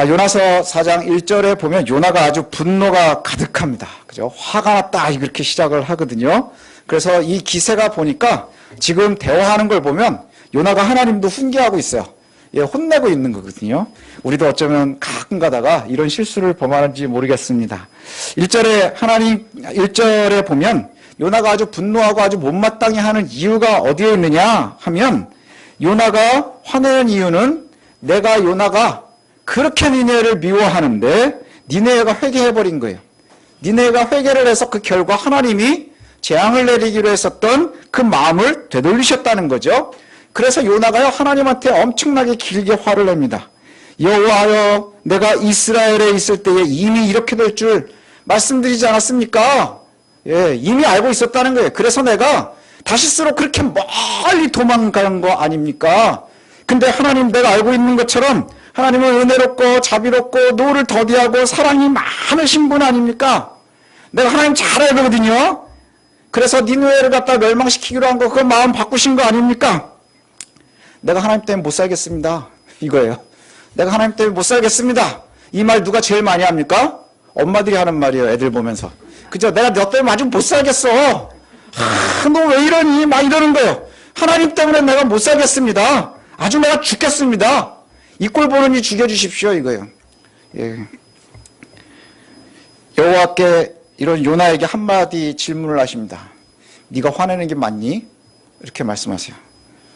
요나서 4장 1절에 보면 요나가 아주 분노가 가득합니다. 그죠? 화가 났다 이렇게 시작을 하거든요. 그래서 이 기세가 보니까 지금 대화하는 걸 보면 요나가 하나님도 훈계하고 있어요. 예, 혼내고 있는 거거든요. 우리도 어쩌면 가끔 가다가 이런 실수를 범하는지 모르겠습니다. 1절에 보면 요나가 아주 분노하고 아주 못마땅해 하는 이유가 어디에 있느냐 하면 요나가 화내는 이유는 내가 요나가 그렇게 니네를 미워하는데 니네가 회개해버린 거예요. 니네가 회개를 해서 그 결과 하나님이 재앙을 내리기로 했었던 그 마음을 되돌리셨다는 거죠. 그래서 요나가요 하나님한테 엄청나게 길게 화를 냅니다. 여호와여, 내가 이스라엘에 있을 때에 이미 이렇게 될 줄 말씀드리지 않았습니까? 예, 이미 알고 있었다는 거예요. 그래서 내가 다시스로 그렇게 멀리 도망간 거 아닙니까? 근데 하나님, 내가 알고 있는 것처럼 하나님은 은혜롭고 자비롭고 노를 더디하고 사랑이 많으신 분 아닙니까? 내가 하나님 잘 알거든요. 그래서 니느웨를 갖다 멸망시키기로 한 거 그거 마음 바꾸신 거 아닙니까? 내가 하나님 때문에 못 살겠습니다. 이거예요. 내가 하나님 때문에 못 살겠습니다. 이 말 누가 제일 많이 합니까? 엄마들이 하는 말이에요. 애들 보면서. 그죠? 내가 너 때문에 아주 못 살겠어. 너 왜 이러니? 막 이러는 거예요. 하나님 때문에 내가 못 살겠습니다. 아주 내가 죽겠습니다. 이 꼴 보느니 죽여주십시오. 이거예요. 예. 여호와께 이런 요나에게 한마디 질문을 하십니다. 네가 화내는 게 맞니? 이렇게 말씀하세요.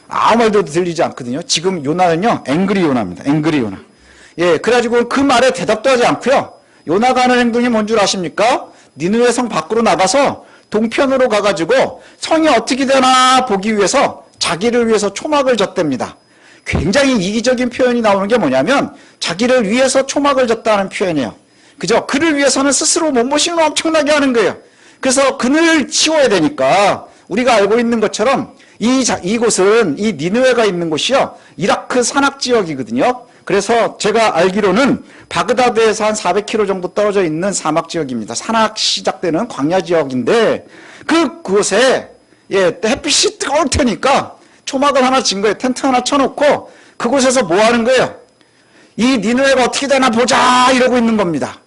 아무 말도 들리지 않거든요. 지금 요나는요, 앵그리 요나입니다. 앵그리 요나. 예, 그래가지고 그 말에 대답도 하지 않고요. 요나가 하는 행동이 뭔 줄 아십니까? 니느웨 성 밖으로 나가서 동편으로 가가지고 성이 어떻게 되나 보기 위해서 자기를 위해서 초막을 졌답니다. 굉장히 이기적인 표현이 나오는 게 뭐냐면 자기를 위해서 초막을 졌다는 표현이에요. 그죠? 그를 위해서는 스스로 몸보신을 엄청나게 하는 거예요. 그래서 그를 치워야 되니까 우리가 알고 있는 것처럼 이곳은 이 니느웨가 있는 곳이요, 이라크 산악 지역이거든요. 그래서 제가 알기로는 바그다드에서 한 400km 정도 떨어져 있는 사막 지역입니다. 산악 시작되는 광야 지역인데 그곳에 햇빛이 뜨거울 테니까 초막을 하나 진 거예요. 텐트 하나 쳐놓고 그곳에서 뭐 하는 거예요? 이 니느웨가 어떻게 되나 보자 이러고 있는 겁니다.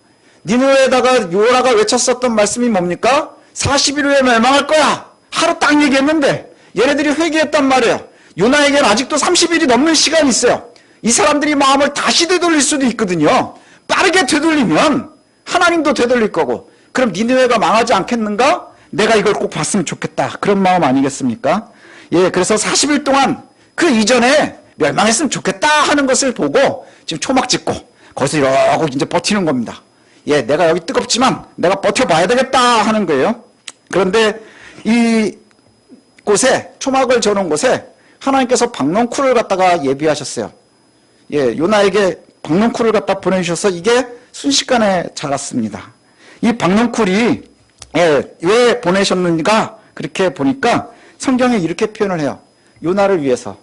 니느웨에다가 요나가 외쳤었던 말씀이 뭡니까? 40일 후에 멸망할 거야. 하루 딱 얘기했는데 얘네들이 회개했단 말이에요. 요나에게는 아직도 30일이 넘는 시간이 있어요. 이 사람들이 마음을 다시 되돌릴 수도 있거든요. 빠르게 되돌리면 하나님도 되돌릴 거고, 그럼 니느웨가 망하지 않겠는가? 내가 이걸 꼭 봤으면 좋겠다. 그런 마음 아니겠습니까? 예, 그래서 40일 동안 그 이전에 멸망했으면 좋겠다 하는 것을 보고 지금 초막 짓고 거기서 이러고 이제 버티는 겁니다. 예, 내가 여기 뜨겁지만 내가 버텨봐야 되겠다 하는 거예요. 그런데 이 곳에, 초막을 저놓은 곳에 하나님께서 박농쿨을 갖다가 예비하셨어요. 예, 요나에게 박농쿨을 갖다 보내주셔서 이게 순식간에 자랐습니다. 이 박농쿨이 왜 보내셨는가 그렇게 보니까 성경에 이렇게 표현을 해요. 요나를 위해서,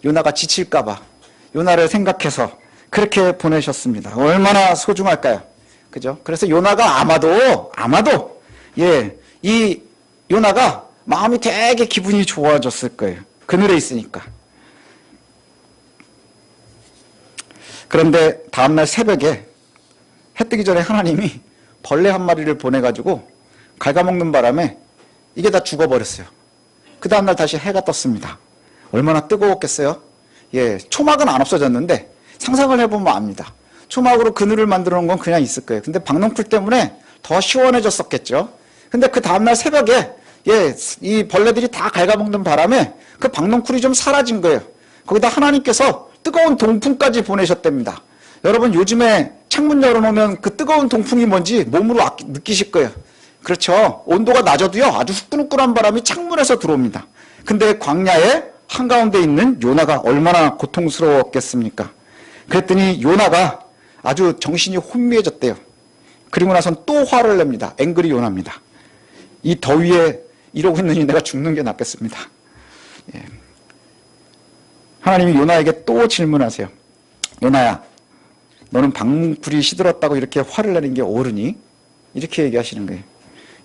요나가 지칠까봐, 요나를 생각해서 그렇게 보내셨습니다. 얼마나 소중할까요? 그죠? 그래서 요나가 아마도 이 요나가 마음이 되게 기분이 좋아졌을 거예요. 그늘에 있으니까. 그런데 다음날 새벽에 해 뜨기 전에 하나님이 벌레 한 마리를 보내가지고 갉아먹는 바람에 이게 다 죽어버렸어요. 그 다음날 다시 해가 떴습니다. 얼마나 뜨거웠겠어요? 예, 초막은 안 없어졌는데 상상을 해보면 압니다. 초막으로 그늘을 만들어 놓은 건 그냥 있을 거예요. 근데 박농쿨 때문에 더 시원해졌었겠죠. 근데 그 다음날 새벽에 이 벌레들이 다 갉아먹는 바람에 그 박농쿨이 좀 사라진 거예요. 거기다 하나님께서 뜨거운 동풍까지 보내셨답니다. 여러분 요즘에 창문 열어놓으면 그 뜨거운 동풍이 뭔지 몸으로 느끼실 거예요. 그렇죠. 온도가 낮아도요 아주 후끈후끈한 바람이 창문에서 들어옵니다. 근데 광야의 한가운데 있는 요나가 얼마나 고통스러웠겠습니까? 그랬더니 요나가 아주 정신이 혼미해졌대요. 그리고 나선 또 화를 냅니다. 앵그리 요나입니다. 이 더위에 이러고 있느니 내가 죽는 게 낫겠습니다. 예. 하나님이 요나에게 또 질문하세요. 요나야, 너는 박농쿨이 시들었다고 이렇게 화를 내는 게 옳으니? 이렇게 얘기하시는 거예요.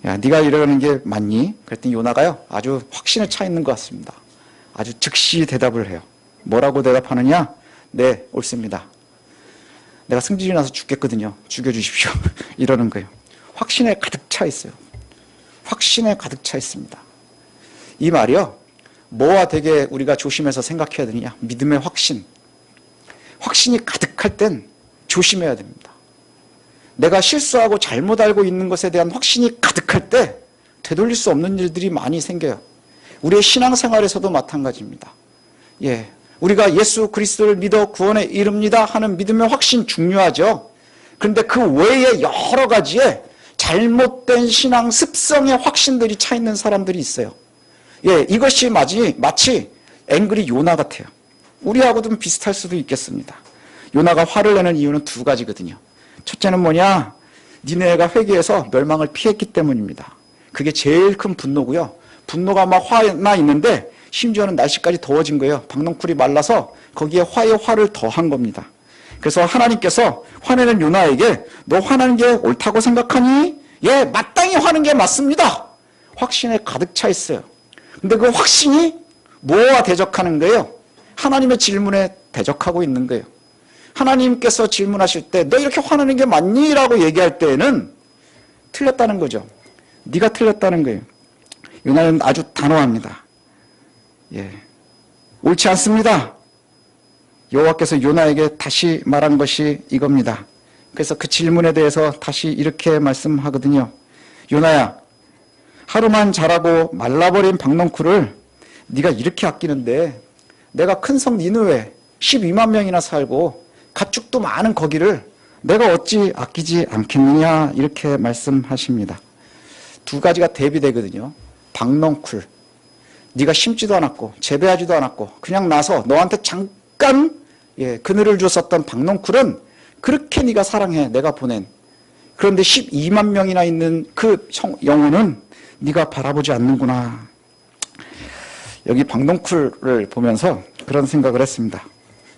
야, 네가 이러는 게 맞니? 그랬더니 요나가요 아주 확신에 차 있는 것 같습니다. 아주 즉시 대답을 해요. 뭐라고 대답하느냐? 네, 옳습니다. 내가 승질이 나서 죽겠거든요. 죽여주십시오. 이러는 거예요. 확신에 가득 차 있어요. 확신에 가득 차 있습니다. 이 말이요, 뭐와 되게 우리가 조심해서 생각해야 되느냐? 믿음의 확신. 확신이 가득할 땐 조심해야 됩니다. 내가 실수하고 잘못 알고 있는 것에 대한 확신이 가득할 때 되돌릴 수 없는 일들이 많이 생겨요. 우리의 신앙생활에서도 마찬가지입니다. 예, 우리가 예수 그리스도를 믿어 구원에 이릅니다 하는 믿음의 확신 중요하죠. 그런데 그 외에 여러 가지의 잘못된 신앙 습성의 확신들이 차 있는 사람들이 있어요. 예, 이것이 마치 앵그리 요나 같아요. 우리하고도 비슷할 수도 있겠습니다. 요나가 화를 내는 이유는 두 가지거든요. 첫째는 뭐냐? 니네가 회개해서 멸망을 피했기 때문입니다. 그게 제일 큰 분노고요. 분노가 막 화나 있는데 심지어는 날씨까지 더워진 거예요. 박넝쿨이 말라서 거기에 화에 화를 더한 겁니다. 그래서 하나님께서 화내는 요나에게 너 화나는 게 옳다고 생각하니? 예, 마땅히 화는 게 맞습니다. 확신에 가득 차 있어요. 근데 그 확신이 뭐와 대적하는 거예요? 하나님의 질문에 대적하고 있는 거예요. 하나님께서 질문하실 때 너 이렇게 화내는 게 맞니? 라고 얘기할 때에는 틀렸다는 거죠. 네가 틀렸다는 거예요. 요나는 아주 단호합니다. 예, 옳지 않습니다. 여호와께서 요나에게 다시 말한 것이 이겁니다. 그래서 그 질문에 대해서 다시 이렇게 말씀하거든요. 요나야, 하루만 자라고 말라버린 박넝쿨을 네가 이렇게 아끼는데 내가 큰 성 니느웨 12만 명이나 살고 가축도 많은 거기를 내가 어찌 아끼지 않겠느냐 이렇게 말씀하십니다. 두 가지가 대비되거든요. 박넝쿨, 네가 심지도 않았고 재배하지도 않았고 그냥 나서 너한테 잠깐 그늘을 줬었던 박넝쿨은 그렇게 네가 사랑해, 내가 보낸. 그런데 12만 명이나 있는 그 영혼은 네가 바라보지 않는구나. 여기 박넝쿨을 보면서 그런 생각을 했습니다.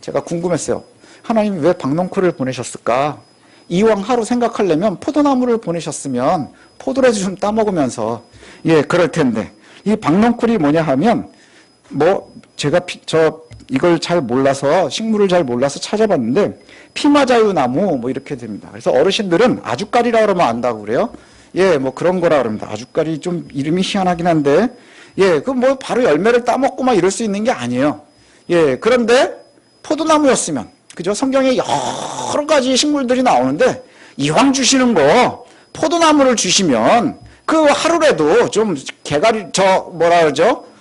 제가 궁금했어요. 하나님이 왜 박넝쿨을 보내셨을까? 이왕 하루 생각하려면 포도나무를 보내셨으면 포도라지 좀 따먹으면서 그럴 텐데 이 박넝쿨이 뭐냐 하면 제가 이걸 잘 몰라서 식물을 잘 몰라서 찾아봤는데 피마자유 나무 이렇게 됩니다. 그래서 어르신들은 아주까리라 그러면 안다고 그래요. 그런 거라 그럽니다. 아주까리 좀 이름이 희한하긴 한데 바로 열매를 따먹고 막 이럴 수 있는 게 아니에요. 그런데 포도나무였으면, 그죠? 성경에 여러 가지 식물들이 나오는데 이왕 주시는 거 포도나무를 주시면 그 하루라도 좀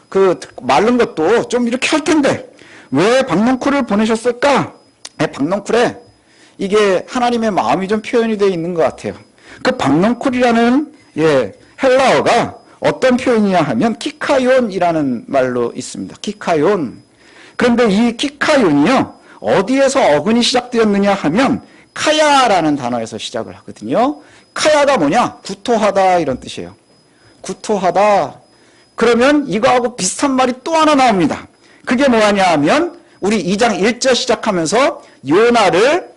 그 마른 것도 좀 이렇게 할 텐데 왜 박넝쿨을 보내셨을까? 박넝쿨에 이게 하나님의 마음이 좀 표현이 되어 있는 것 같아요. 그 박넝쿨이라는 헬라어가 어떤 표현이냐 하면 키카욘이라는 말로 있습니다. 키카욘. 그런데 이 키카욘이요, 어디에서 어근이 시작되었느냐 하면 카야라는 단어에서 시작을 하거든요. 카야가 뭐냐? 구토하다 이런 뜻이에요. 구토하다. 그러면 이거하고 비슷한 말이 또 하나 나옵니다. 그게 뭐하냐 하면 우리 2장 1절 시작하면서 요나를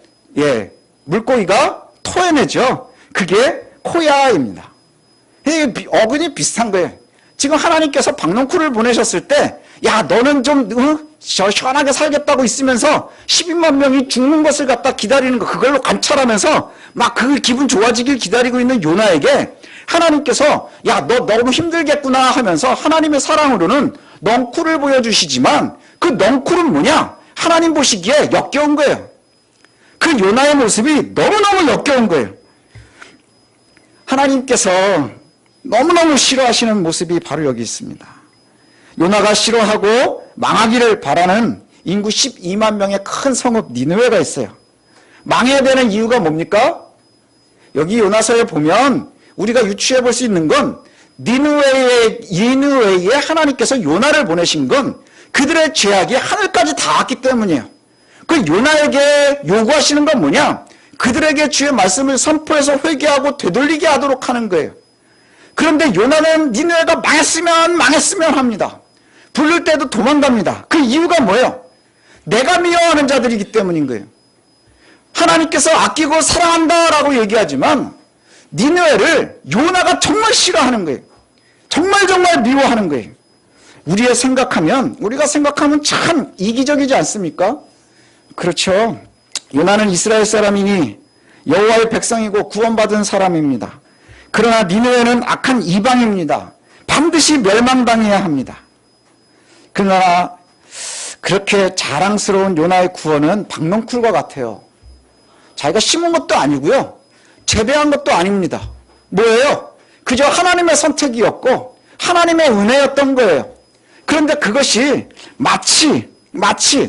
물고기가 토해내죠. 그게 코야입니다. 어근이 비슷한 거예요. 지금 하나님께서 박넝쿨을 보내셨을 때 야, 너는 좀 시원하게 살겠다고 있으면서 12만 명이 죽는 것을 갖다 기다리는 거, 그걸로 관찰하면서 막 그 기분 좋아지길 기다리고 있는 요나에게 하나님께서 야, 너 너무 힘들겠구나 하면서 하나님의 사랑으로는 넝쿨을 보여주시지만 그 넝쿨은 뭐냐? 하나님 보시기에 역겨운 거예요. 그 요나의 모습이 너무너무 역겨운 거예요. 하나님께서 너무너무 싫어하시는 모습이 바로 여기 있습니다. 요나가 싫어하고 망하기를 바라는 인구 12만 명의 큰 성읍 니느웨가 있어요. 망해야 되는 이유가 뭡니까? 여기 요나서에 보면 우리가 유추해 볼 수 있는 건 니느웨에 하나님께서 요나를 보내신 건 그들의 죄악이 하늘까지 닿았기 때문이에요. 그 요나에게 요구하시는 건 뭐냐? 그들에게 주의 말씀을 선포해서 회개하고 되돌리게 하도록 하는 거예요. 그런데 요나는 니느웨가 망했으면 합니다. 부를 때도 도망갑니다. 그 이유가 뭐예요? 내가 미워하는 자들이기 때문인 거예요. 하나님께서 아끼고 사랑한다라고 얘기하지만 니느웨를 요나가 정말 싫어하는 거예요. 정말 미워하는 거예요. 우리가 생각하면 참 이기적이지 않습니까? 그렇죠. 요나는 이스라엘 사람이니 여호와의 백성이고 구원받은 사람입니다. 그러나 니느웨는 악한 이방입니다. 반드시 멸망당해야 합니다. 그러나 그렇게 자랑스러운 요나의 구원은 박넝쿨과 같아요. 자기가 심은 것도 아니고요. 재배한 것도 아닙니다. 뭐예요? 그저 하나님의 선택이었고 하나님의 은혜였던 거예요. 그런데 그것이 마치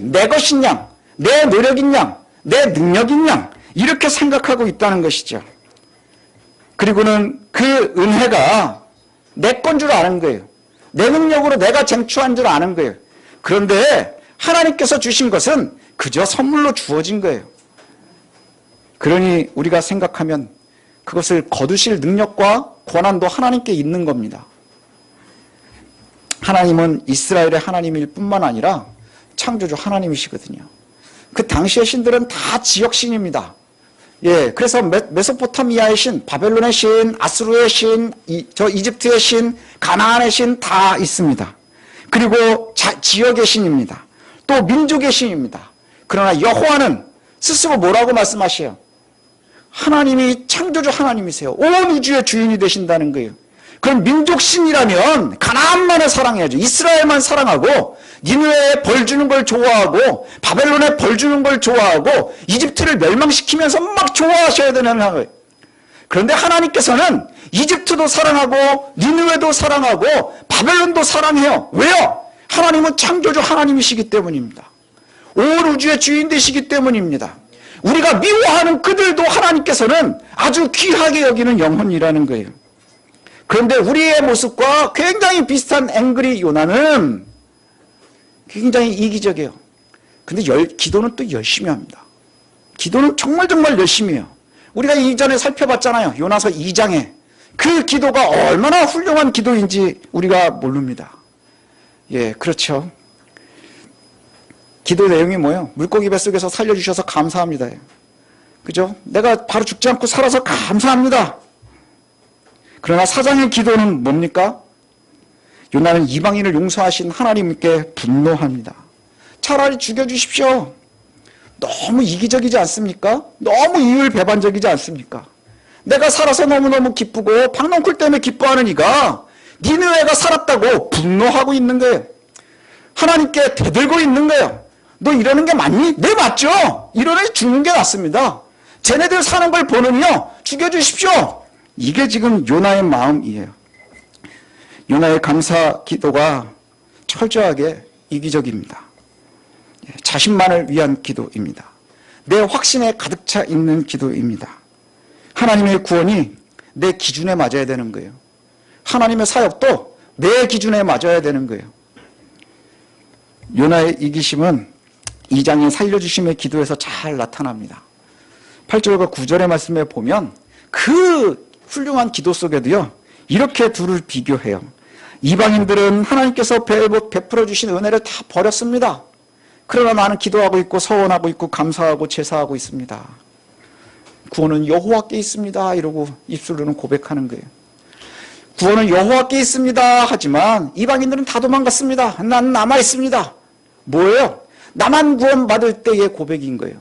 내 것인 양, 내 노력인 양, 내 능력인 양 이렇게 생각하고 있다는 것이죠. 그리고는 그 은혜가 내 건 줄 아는 거예요. 내 능력으로 내가 쟁취한 줄 아는 거예요. 그런데 하나님께서 주신 것은 그저 선물로 주어진 거예요. 그러니 우리가 생각하면 그것을 거두실 능력과 권한도 하나님께 있는 겁니다. 하나님은 이스라엘의 하나님일 뿐만 아니라 창조주 하나님이시거든요. 그 당시의 신들은 다 지역신입니다. 예, 그래서 메소포타미아의 신, 바벨론의 신, 아수르의 신, 이집트의 신, 가나안의 신 다 있습니다. 그리고 지역의 신입니다. 또 민족의 신입니다. 그러나 여호와는 스스로 뭐라고 말씀하셔요? 하나님이 창조주 하나님이세요. 온 우주의 주인이 되신다는 거예요. 그럼 민족신이라면 가나안만을 사랑해야죠. 이스라엘만 사랑하고 니느웨에 벌 주는 걸 좋아하고 바벨론에 벌 주는 걸 좋아하고 이집트를 멸망시키면서 막 좋아하셔야 되는 거예요. 그런데 하나님께서는 이집트도 사랑하고 니느웨도 사랑하고 바벨론도 사랑해요. 왜요? 하나님은 창조주 하나님이시기 때문입니다. 온 우주의 주인 되시기 때문입니다. 우리가 미워하는 그들도 하나님께서는 아주 귀하게 여기는 영혼이라는 거예요. 그런데 우리의 모습과 굉장히 비슷한 앵그리 요나는 굉장히 이기적이에요. 근데 기도는 또 열심히 합니다. 기도는 정말 열심히 해요. 우리가 이전에 살펴봤잖아요. 요나서 2장에. 그 기도가 얼마나 훌륭한 기도인지 우리가 모릅니다. 예, 그렇죠. 기도 내용이 뭐예요? 물고기 뱃속에서 살려주셔서 감사합니다. 그죠? 내가 바로 죽지 않고 살아서 감사합니다. 그러나 4장의 기도는 뭡니까? 요나는 이방인을 용서하신 하나님께 분노합니다. 차라리 죽여주십시오. 너무 이기적이지 않습니까? 너무 이율배반적이지 않습니까? 내가 살아서 너무너무 기쁘고 박넝쿨 때문에 기뻐하는 이가 니느웨가 살았다고 분노하고 있는 거예요. 하나님께 대들고 있는 거예요. 너 이러는 게 맞니? 네, 맞죠? 이러니 죽는 게 낫습니다. 쟤네들 사는 걸 보느니요, 죽여주십시오. 이게 지금 요나의 마음이에요. 요나의 감사 기도가 철저하게 이기적입니다. 자신만을 위한 기도입니다. 내 확신에 가득 차 있는 기도입니다. 하나님의 구원이 내 기준에 맞아야 되는 거예요. 하나님의 사역도 내 기준에 맞아야 되는 거예요. 요나의 이기심은 2장의 살려주심의 기도에서 잘 나타납니다. 8절과 9절의 말씀에 보면 그 훌륭한 기도 속에도요, 이렇게 둘을 비교해요. 이방인들은 하나님께서 베풀어 주신 은혜를 다 버렸습니다. 그러나 나는 기도하고 있고 서원하고 있고 감사하고 제사하고 있습니다. 구원은 여호와께 있습니다. 이러고 입술로는 고백하는 거예요. 구원은 여호와께 있습니다. 하지만 이방인들은 다 도망갔습니다. 난 남아 있습니다. 뭐예요? 나만 구원받을 때의 고백인 거예요.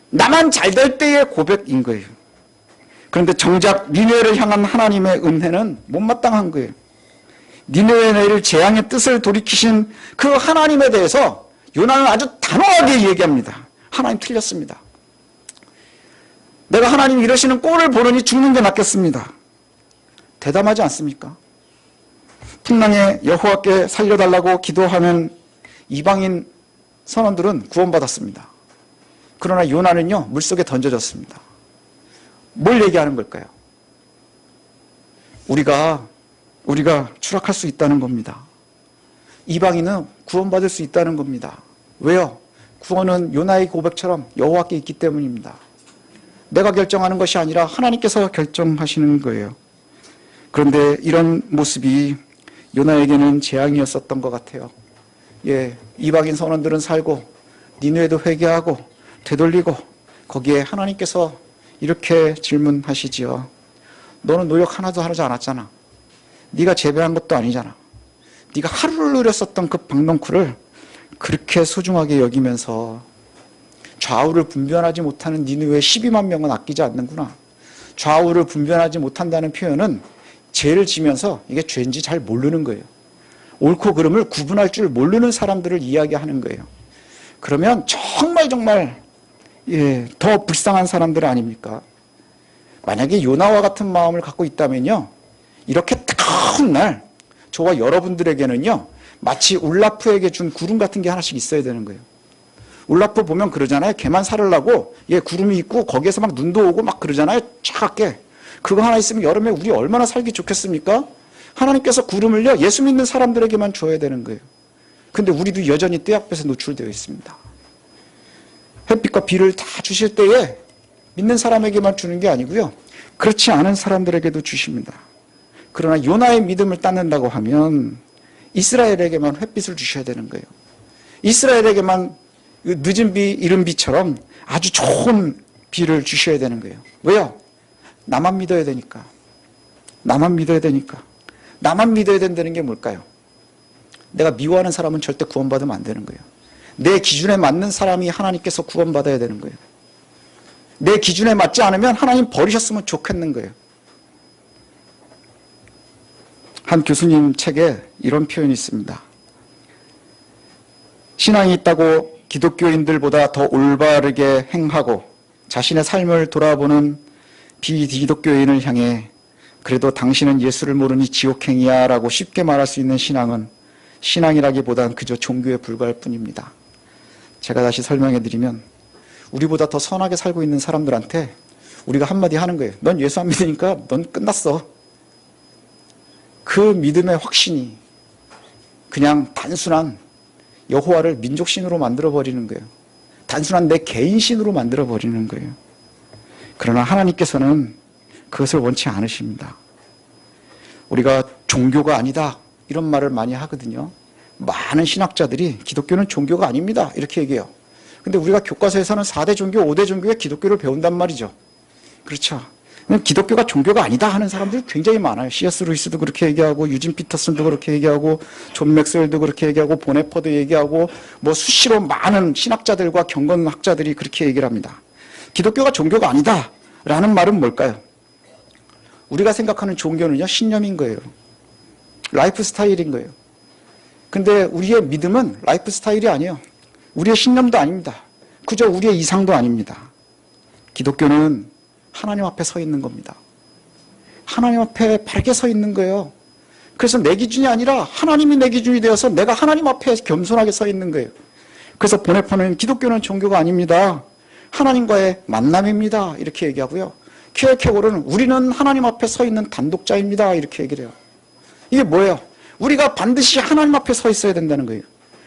나만 잘 될 때의 고백인 거예요. 그런데 정작 니느웨를 향한 하나님의 은혜는 못마땅한 거예요. 니느웨를 재앙의 뜻을 돌이키신 그 하나님에 대해서 요나는 아주 단호하게 얘기합니다. 하나님 틀렸습니다. 내가 하나님 이러시는 꼴을 보느니 죽는 게 낫겠습니다. 대담하지 않습니까? 풍랑에 여호와께 살려달라고 기도하는 이방인 선원들은 구원받았습니다. 그러나 요나는요, 물속에 던져졌습니다. 뭘 얘기하는 걸까요? 우리가 추락할 수 있다는 겁니다. 이방인은 구원받을 수 있다는 겁니다. 왜요? 구원은 요나의 고백처럼 여호와께 있기 때문입니다. 내가 결정하는 것이 아니라 하나님께서 결정하시는 거예요. 그런데 이런 모습이 요나에게는 재앙이었었던 것 같아요. 예, 이방인 선원들은 살고 니느웨도 회개하고 되돌리고 거기에 하나님께서 이렇게 질문하시지요. 너는 노력 하나도 하지 않았잖아. 네가 재배한 것도 아니잖아. 네가 하루를 누렸었던 그 박넝쿨을 그렇게 소중하게 여기면서 좌우를 분별하지 못하는 니느웨 12만 명은 아끼지 않는구나. 좌우를 분별하지 못한다는 표현은 죄를 지면서 이게 죄인지 잘 모르는 거예요. 옳고 그름을 구분할 줄 모르는 사람들을 이야기하는 거예요. 그러면 정말 더 불쌍한 사람들 아닙니까? 만약에 요나와 같은 마음을 갖고 있다면요, 이렇게 뜨거운 날 저와 여러분들에게는요 마치 울라프에게 준 구름 같은 게 하나씩 있어야 되는 거예요. 울라프 보면 그러잖아요. 걔만 살으려고 구름이 있고 거기에서 막 눈도 오고 막 그러잖아요. 차갑게. 그거 하나 있으면 여름에 우리 얼마나 살기 좋겠습니까? 하나님께서 구름을요 예수 믿는 사람들에게만 줘야 되는 거예요. 근데 우리도 여전히 떼약볕에 노출되어 있습니다. 햇빛과 비를 다 주실 때에 믿는 사람에게만 주는 게 아니고요, 그렇지 않은 사람들에게도 주십니다. 그러나 요나의 믿음을 따는다고 하면 이스라엘에게만 햇빛을 주셔야 되는 거예요. 이스라엘에게만 늦은 비, 이른 비처럼 아주 좋은 비를 주셔야 되는 거예요. 왜요? 나만 믿어야 되니까. 나만 믿어야 되니까. 나만 믿어야 된다는 게 뭘까요? 내가 미워하는 사람은 절대 구원받으면 안 되는 거예요. 내 기준에 맞는 사람이 하나님께서 구원받아야 되는 거예요. 내 기준에 맞지 않으면 하나님 버리셨으면 좋겠는 거예요. 한 교수님 책에 이런 표현이 있습니다. 신앙이 있다고 기독교인들보다 더 올바르게 행하고 자신의 삶을 돌아보는 비기독교인을 향해 그래도 당신은 예수를 모르니 지옥행이야 라고 쉽게 말할 수 있는 신앙은 신앙이라기보단 그저 종교에 불과할 뿐입니다. 제가 다시 설명해 드리면, 우리보다 더 선하게 살고 있는 사람들한테 우리가 한마디 하는 거예요. 넌 예수 안 믿으니까 넌 끝났어. 그 믿음의 확신이 그냥 단순한 여호와를 민족신으로 만들어버리는 거예요. 단순한 내 개인신으로 만들어버리는 거예요. 그러나 하나님께서는 그것을 원치 않으십니다. 우리가 종교가 아니다 이런 말을 많이 하거든요. 많은 신학자들이 기독교는 종교가 아닙니다 이렇게 얘기해요. 근데 우리가 교과서에서는 4대 종교, 5대 종교의 기독교를 배운단 말이죠. 그렇죠. 기독교가 종교가 아니다 하는 사람들이 굉장히 많아요. C.S. 루이스도 그렇게 얘기하고, 유진 피터슨도 그렇게 얘기하고, 존 맥스웰도 그렇게 얘기하고, 보네퍼도 얘기하고, 뭐 수시로 많은 신학자들과 경건학자들이 그렇게 얘기를 합니다. 기독교가 종교가 아니다 라는 말은 뭘까요? 우리가 생각하는 종교는요, 신념인 거예요. 라이프 스타일인 거예요. 근데 우리의 믿음은 라이프 스타일이 아니에요. 우리의 신념도 아닙니다. 그저 우리의 이상도 아닙니다. 기독교는 하나님 앞에 서 있는 겁니다. 하나님 앞에 바르게 서 있는 거예요. 그래서 내 기준이 아니라 하나님이 내 기준이 되어서 내가 하나님 앞에 겸손하게 서 있는 거예요. 그래서 보네퍼는 기독교는 종교가 아닙니다. 하나님과의 만남입니다. 이렇게 얘기하고요. 키에케고르는 우리는 하나님 앞에 서 있는 단독자입니다. 이렇게 얘기를 해요. 이게 뭐예요? 우리가 반드시 하나님 앞에 서 있어야 된다는 거예요.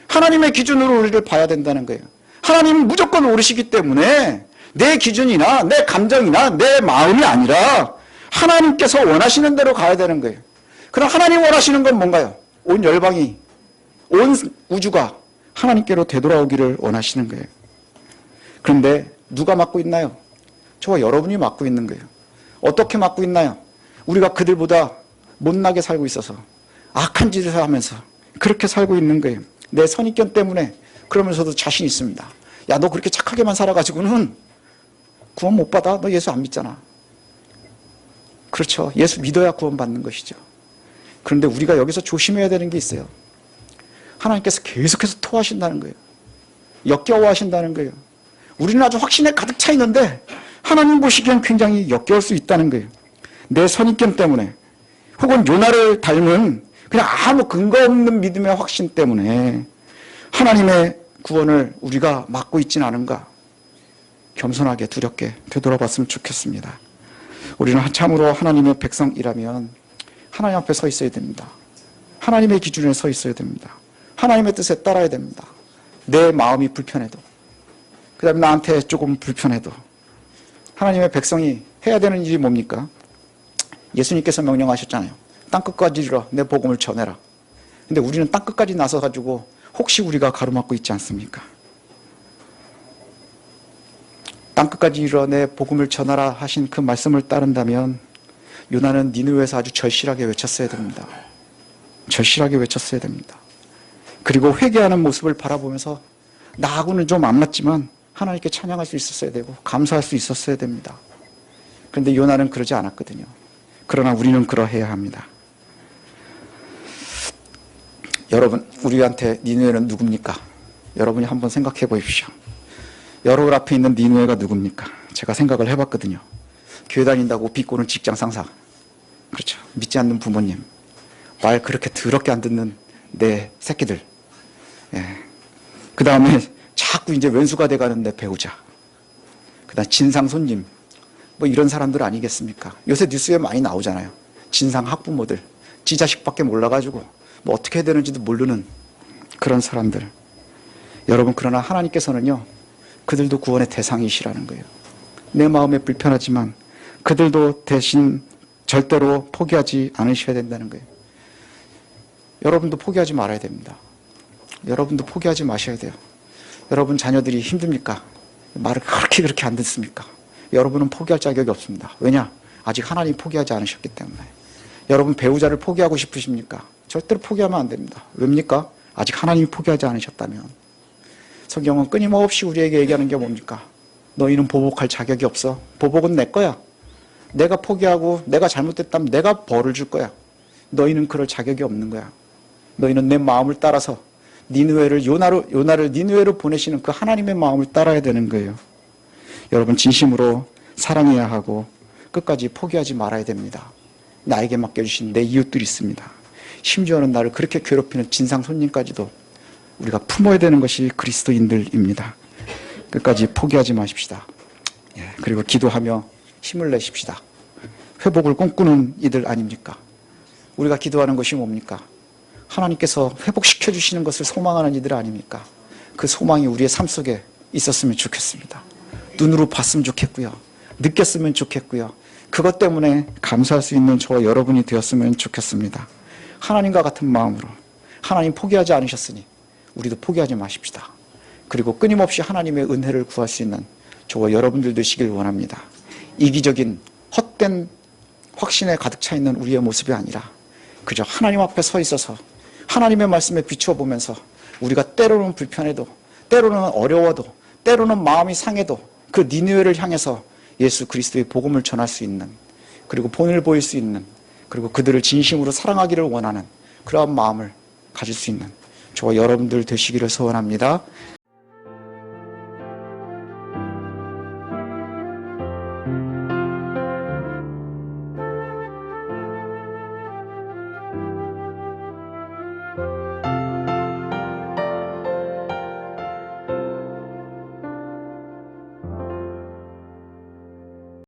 하나님의 기준으로 우리를 봐야 된다는 거예요. 하나님은 무조건 옳으시기 때문에 내 기준이나 내 감정이나 내 마음이 아니라 하나님께서 원하시는 대로 가야 되는 거예요. 그럼 하나님 원하시는 건 뭔가요? 온 열방이, 온 우주가 하나님께로 되돌아오기를 원하시는 거예요. 그런데 누가 맡고 있나요? 저와 여러분이 맡고 있는 거예요. 어떻게 맡고 있나요? 우리가 그들보다 못나게 살고 있어서 악한 짓을 하면서 그렇게 살고 있는 거예요. 내 선입견 때문에. 그러면서도 자신 있습니다. 야, 너 그렇게 착하게만 살아가지고는 구원 못 받아. 너 예수 안 믿잖아. 그렇죠. 예수 믿어야 구원 받는 것이죠. 그런데 우리가 여기서 조심해야 되는 게 있어요. 하나님께서 계속해서 토하신다는 거예요. 역겨워하신다는 거예요. 우리는 아주 확신에 가득 차 있는데 하나님 보시기엔 굉장히 역겨울 수 있다는 거예요. 내 선입견 때문에, 혹은 요나를 닮은 그냥 아무 근거 없는 믿음의 확신 때문에 하나님의 구원을 우리가 막고 있지는 않은가? 겸손하게 두렵게 되돌아봤으면 좋겠습니다. 우리는 참으로 하나님의 백성이라면 하나님 앞에 서 있어야 됩니다. 하나님의 기준에 서 있어야 됩니다. 하나님의 뜻에 따라야 됩니다. 내 마음이 불편해도, 그 다음에 나한테 조금 불편해도. 하나님의 백성이 해야 되는 일이 뭡니까? 예수님께서 명령하셨잖아요. 땅끝까지 이르러 내 복음을 전해라. 근데 우리는 땅끝까지 나서가지고 혹시 우리가 가로막고 있지 않습니까? 땅끝까지 이르러 내 복음을 전하라 하신 그 말씀을 따른다면 요나는 니느웨에서 아주 절실하게 외쳤어야 됩니다. 절실하게 외쳤어야 됩니다. 그리고 회개하는 모습을 바라보면서 나하고는 좀 안 맞지만 하나님께 찬양할 수 있었어야 되고 감사할 수 있었어야 됩니다. 그런데 요나는 그러지 않았거든요. 그러나 우리는 그러해야 합니다. 여러분, 우리한테 니느웨는 누굽니까? 여러분이 한번 생각해 보십시오. 여러분 앞에 있는 니느웨가 누굽니까? 제가 생각을 해봤거든요. 교회 다닌다고 비꼬는 직장 상사, 그렇죠, 믿지 않는 부모님, 말 그렇게 더럽게 안 듣는 내 새끼들, 예. 그 다음에 자꾸 이제 왼수가 돼가는 내 배우자, 그 다음 진상 손님, 뭐 이런 사람들 아니겠습니까? 요새 뉴스에 많이 나오잖아요. 진상 학부모들, 지 자식밖에 몰라가지고 뭐 어떻게 해야 되는지도 모르는 그런 사람들. 여러분, 그러나 하나님께서는요, 그들도 구원의 대상이시라는 거예요. 내 마음에 불편하지만 그들도 대신 절대로 포기하지 않으셔야 된다는 거예요. 여러분도 포기하지 말아야 됩니다. 여러분도 포기하지 마셔야 돼요. 여러분 자녀들이 힘듭니까? 말을 그렇게 안 듣습니까? 여러분은 포기할 자격이 없습니다. 왜냐? 아직 하나님 포기하지 않으셨기 때문에. 여러분 배우자를 포기하고 싶으십니까? 절대로 포기하면 안 됩니다. 왜입니까? 아직 하나님이 포기하지 않으셨다면. 성경은 끊임없이 우리에게 얘기하는 게 뭡니까? 너희는 보복할 자격이 없어. 보복은 내 거야. 내가 포기하고 내가 잘못됐다면 내가 벌을 줄 거야. 너희는 그럴 자격이 없는 거야. 너희는 내 마음을 따라서 니느웨를 요나를 니느웨로 보내시는 그 하나님의 마음을 따라야 되는 거예요. 여러분 진심으로 사랑해야 하고 끝까지 포기하지 말아야 됩니다. 나에게 맡겨주신 내 이웃들이 있습니다. 심지어는 나를 그렇게 괴롭히는 진상 손님까지도 우리가 품어야 되는 것이 그리스도인들입니다. 끝까지 포기하지 마십시다. 그리고 기도하며 힘을 내십시다. 회복을 꿈꾸는 이들 아닙니까? 우리가 기도하는 것이 뭡니까? 하나님께서 회복시켜 주시는 것을 소망하는 이들 아닙니까? 그 소망이 우리의 삶 속에 있었으면 좋겠습니다. 눈으로 봤으면 좋겠고요. 느꼈으면 좋겠고요. 그것 때문에 감사할 수 있는 저와 여러분이 되었으면 좋겠습니다. 하나님과 같은 마음으로 하나님 포기하지 않으셨으니 우리도 포기하지 마십시다. 그리고 끊임없이 하나님의 은혜를 구할 수 있는 저와 여러분들 되시길 원합니다. 이기적인 헛된 확신에 가득 차 있는 우리의 모습이 아니라 그저 하나님 앞에 서 있어서 하나님의 말씀에 비추어 보면서 우리가 때로는 불편해도 때로는 어려워도 때로는 마음이 상해도 그 니느웨를 향해서 예수 그리스도의 복음을 전할 수 있는, 그리고 본을 보일 수 있는, 그리고 그들을 진심으로 사랑하기를 원하는 그러한 마음을 가질 수 있는 저와 여러분들 되시기를 소원합니다.